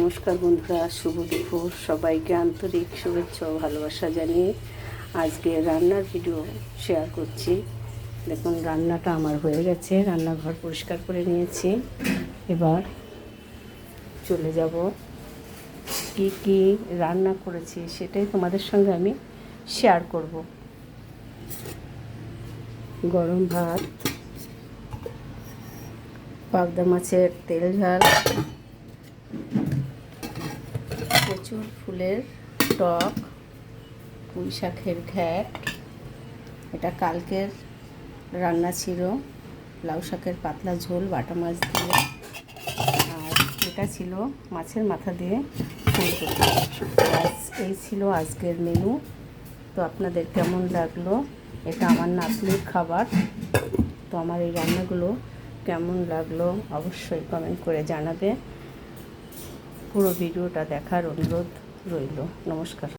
নমস্কার বন্ধুরা, শুভ দুপুর। সবাইকে আন্তরিক শুভেচ্ছা ও ভালোবাসা জানিয়ে আজকে রান্নার ভিডিও শেয়ার করছি। দেখুন, রান্নাটা আমার হয়ে গেছে, রান্নাঘর পরিষ্কার করে নিয়েছি। এবার চলে যাব, কি কি রান্না করেছি সেটাই তোমাদের সঙ্গে আমি শেয়ার করব। গরম ভাত, পাবদা মাছের তেল ঝাল, প্রচুর ফুলের টক, পুঁই শাকের ঘ্যাট, এটা কালকের রান্না ছিল, লাউ শাকের পাতলা ঝোল বাটা মাছ দিয়ে, আর এটা ছিল মাছের মাথা দিয়ে ফুলকপি। এই ছিল আজকের মেনু। তো আপনাদের কেমন লাগলো? এটা আমার নাতনির খাবার। তো আমার এই রান্নাগুলো কেমন লাগলো অবশ্যই কমেন্ট করে জানাবে। পুরো ভিডিওটা দেখার অনুরোধ রইল। নমস্কার।